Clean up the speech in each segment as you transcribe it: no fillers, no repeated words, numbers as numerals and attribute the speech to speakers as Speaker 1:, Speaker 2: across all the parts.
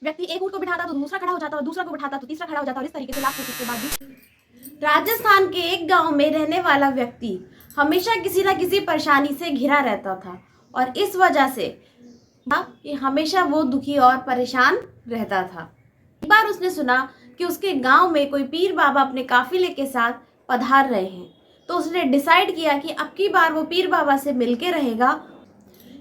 Speaker 1: व्यक्ति एक ऊँट को बिठाता तो दूसरा खड़ा हो जाता और दूसरा को बिठाता तो तीसरा खड़ा हो जाता और इस तरीके से लाख कोशिश के बाद भी राजस्थान के एक गांव में रहने वाला व्यक्ति हमेशा किसी न किसी परेशानी से घिरा रहता था और इस वजह से कि हमेशा वो दुखी और परेशान रहता था। एक बार उसने सुना कि उसके गांव में कोई पीर बाबा अपने काफिले के साथ पधार रहे हैं, तो उसने डिसाइड किया कि अब की बार वो पीर बाबा से मिलके रहेगा।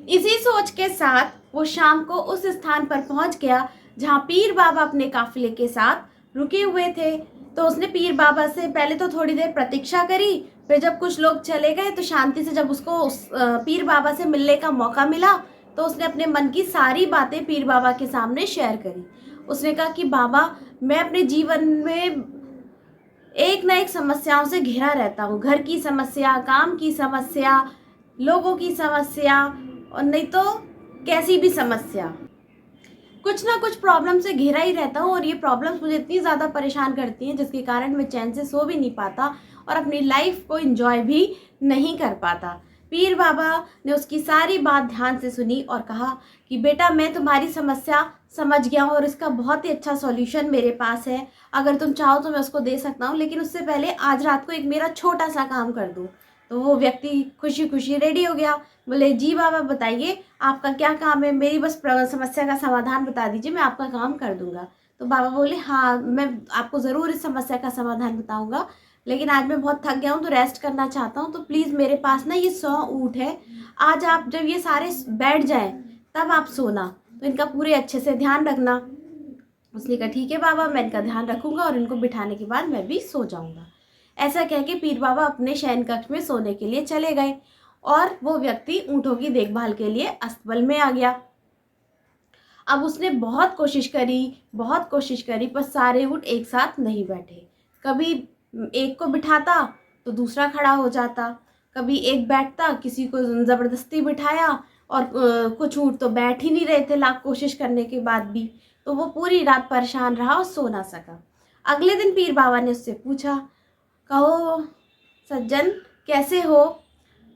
Speaker 1: इसी सोच के साथ वो शाम को उस स्थान पर पहुंच गया जहां पीर बाबा अपने काफिले के साथ रुके हुए थे। तो उसने पीर बाबा से पहले तो थोड़ी देर प्रतीक्षा करी, फिर जब कुछ लोग चले गए तो शांति से जब उसको उस पीर बाबा से मिलने का मौका मिला तो उसने अपने मन की सारी बातें पीर बाबा के सामने शेयर करी। उसने कहा कि बाबा, मैं अपने जीवन में एक ना एक समस्याओं से घिरा रहता हूँ। घर की समस्या, काम की समस्या, लोगों की समस्या और नहीं तो कैसी भी समस्या, कुछ ना कुछ प्रॉब्लम से घिरा ही रहता हूँ और ये प्रॉब्लम्स मुझे इतनी ज़्यादा परेशान करती हैं जिसके कारण मैं चैन से सो भी नहीं पाता और अपनी लाइफ को एंजॉय भी नहीं कर पाता। पीर बाबा ने उसकी सारी बात ध्यान से सुनी और कहा कि बेटा, मैं तुम्हारी समस्या समझ गया हूँ और इसका बहुत ही अच्छा सॉल्यूशन मेरे पास है। अगर तुम चाहो तो मैं उसको दे सकता हूँ, लेकिन उससे पहले आज रात को एक मेरा छोटा सा काम कर दो। तो वो व्यक्ति खुशी खुशी रेडी हो गया। बोले, जी बाबा बताइए, आपका क्या काम है, मेरी बस समस्या का समाधान बता दीजिए, मैं आपका काम कर दूंगा। तो बाबा बोले, हाँ मैं आपको ज़रूर इस समस्या का समाधान बताऊंगा, लेकिन आज मैं बहुत थक गया हूँ तो रेस्ट करना चाहता हूँ। तो प्लीज़ मेरे पास ना ये 100 ऊँट है, आज आप जब ये सारे बैठ जाएं तब आप सोना, तो इनका पूरे अच्छे से ध्यान रखना। उसने कहा ठीक है बाबा, मैं इनका ध्यान रखूंगा और इनको बिठाने के बाद मैं भी सो जाऊंगा। ऐसा कह के पीर बाबा अपने शयन कक्ष में सोने के लिए चले गए और वो व्यक्ति ऊँटों की देखभाल के लिए अस्तबल में आ गया। अब उसने बहुत कोशिश करी पर सारे ऊँट एक साथ नहीं बैठे। कभी एक को बिठाता तो दूसरा खड़ा हो जाता, कभी एक बैठता, किसी को ज़बरदस्ती बिठाया और कुछ ऊँट तो बैठ ही नहीं रहे थे लाख कोशिश करने के बाद भी। तो वो पूरी रात परेशान रहा और सो ना सका। अगले दिन पीर बाबा ने उससे पूछा, कहो सज्जन, कैसे हो,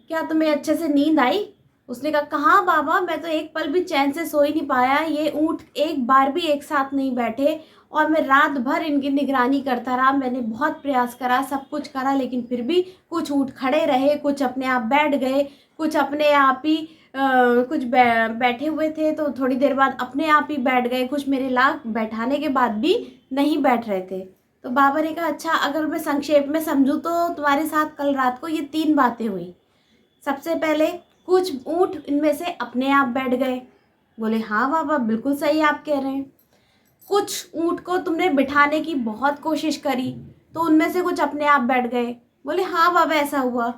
Speaker 1: क्या तुम्हें अच्छे से नींद आई? उसने कहा, कहाँ बाबा, मैं तो एक पल भी चैन से सो ही नहीं पाया। ये ऊँट एक बार भी एक साथ नहीं बैठे और मैं रात भर इनकी निगरानी करता रहा। मैंने बहुत प्रयास करा, सब कुछ करा, लेकिन फिर भी कुछ ऊँट खड़े रहे, कुछ अपने आप बैठ गए, कुछ अपने आप ही कुछ बैठे हुए थे तो थोड़ी देर बाद अपने आप ही बैठ गए, कुछ मेरे लाख बैठाने के बाद भी नहीं बैठ रहे थे। तो बाबा ने कहा, अच्छा अगर मैं संक्षेप में समझूँ तो तुम्हारे साथ कल रात को ये 3 बातें हुई। सबसे पहले कुछ ऊँट इनमें से अपने आप बैठ गए। बोले, हाँ बाबा बिल्कुल सही आप कह रहे हैं। कुछ ऊँट को तुमने बिठाने की बहुत कोशिश करी तो उनमें से कुछ अपने आप बैठ गए। बोले, हाँ बाबा ऐसा हुआ।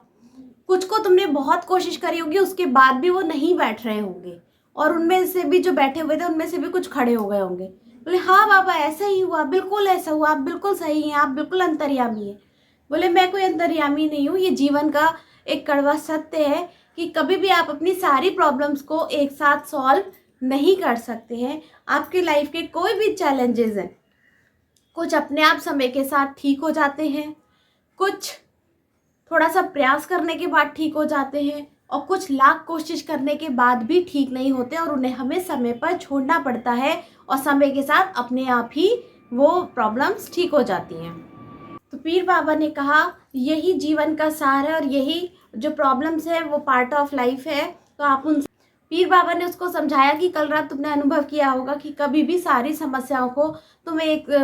Speaker 1: कुछ को तुमने बहुत कोशिश करी होगी, उसके बाद भी वो नहीं बैठ रहे होंगे और उनमें से भी जो बैठे हुए थे उनमें से भी कुछ खड़े हो गए होंगे। बोले, हाँ बाबा ऐसा ही हुआ, बिल्कुल ऐसा हुआ, आप बिल्कुल सही हैं, आप बिल्कुल अंतर्यामी हैं। बोले, मैं कोई अंतर्यामी नहीं हूँ, ये जीवन का एक कड़वा सत्य है कि कभी भी आप अपनी सारी प्रॉब्लम्स को एक साथ सॉल्व नहीं कर सकते हैं। आपके लाइफ के कोई भी चैलेंजेस हैं, कुछ अपने आप समय के साथ ठीक हो जाते हैं, कुछ थोड़ा सा प्रयास करने के बाद ठीक हो जाते हैं और कुछ लाख कोशिश करने के बाद भी ठीक नहीं होते और उन्हें हमें समय पर छोड़ना पड़ता है और समय के साथ अपने आप ही वो प्रॉब्लम्स ठीक हो जाती हैं। तो पीर बाबा ने कहा, यही जीवन का सार है और यही जो प्रॉब्लम्स है वो पार्ट ऑफ लाइफ है। तो आप उन पीर बाबा ने उसको समझाया कि कल रात तुमने अनुभव किया होगा कि कभी भी सारी समस्याओं को तुम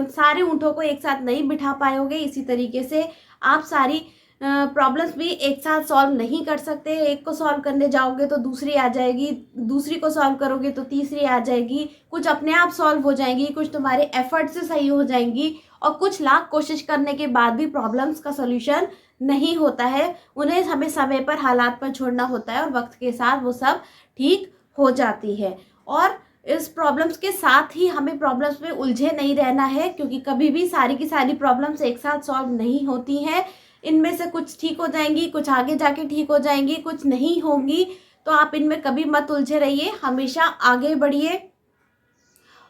Speaker 1: सारे ऊँटों को एक साथ नहीं बिठा पाओगे। इसी तरीके से आप सारी प्रॉब्लम्स भी एक साथ सॉल्व नहीं कर सकते। एक को सॉल्व करने जाओगे तो दूसरी आ जाएगी, दूसरी को सॉल्व करोगे तो तीसरी आ जाएगी, कुछ अपने आप सॉल्व हो जाएंगी, कुछ तुम्हारे एफर्ट से सही हो जाएंगी और कुछ लाख कोशिश करने के बाद भी प्रॉब्लम्स का सॉल्यूशन नहीं होता है। उन्हें हमें समय पर, हालात पर छोड़ना होता है और वक्त के साथ वो सब ठीक हो जाती है। और इस प्रॉब्लम्स के साथ ही हमें प्रॉब्लम्स में उलझे नहीं रहना है, क्योंकि कभी भी सारी की सारी प्रॉब्लम्स एक साथ सॉल्व नहीं होती हैं। इनमें से कुछ ठीक हो जाएंगी, कुछ आगे जाके ठीक हो जाएंगी, कुछ नहीं होंगी। तो आप इनमें कभी मत उलझे रहिए, हमेशा आगे बढ़िए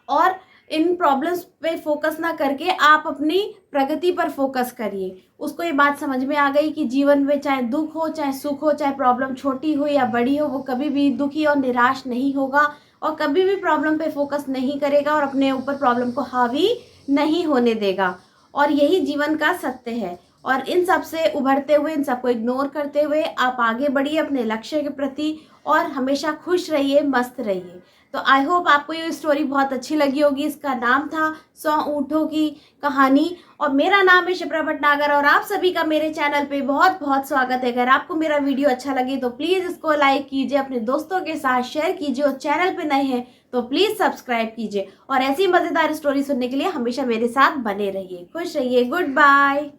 Speaker 1: और इन प्रॉब्लम्स पे फोकस ना करके आप अपनी प्रगति पर फोकस करिए। उसको ये बात समझ में आ गई कि जीवन में चाहे दुख हो, चाहे सुख हो, चाहे प्रॉब्लम छोटी हो या बड़ी हो, वो कभी भी दुखी और निराश नहीं होगा और कभी भी प्रॉब्लम पे फोकस नहीं करेगा और अपने ऊपर प्रॉब्लम को हावी नहीं होने देगा। और यही जीवन का सत्य है। और इन सब से उभरते हुए, इन सबको इग्नोर करते हुए आप आगे बढ़िए अपने लक्ष्य के प्रति और हमेशा खुश रहिए, मस्त रहिए। तो आई होप आपको ये स्टोरी बहुत अच्छी लगी होगी। इसका नाम था 100 ऊँटों की कहानी और मेरा नाम है शिप्रा भटनागर और आप सभी का मेरे चैनल पे बहुत बहुत स्वागत है। अगर आपको मेरा वीडियो अच्छा लगे तो प्लीज़ इसको लाइक कीजिए, अपने दोस्तों के साथ शेयर कीजिए और चैनल पे नए हैं तो प्लीज़ सब्सक्राइब कीजिए। और ऐसी मज़ेदार स्टोरी सुनने के लिए हमेशा मेरे साथ बने रहिए। खुश रहिए। Good bye.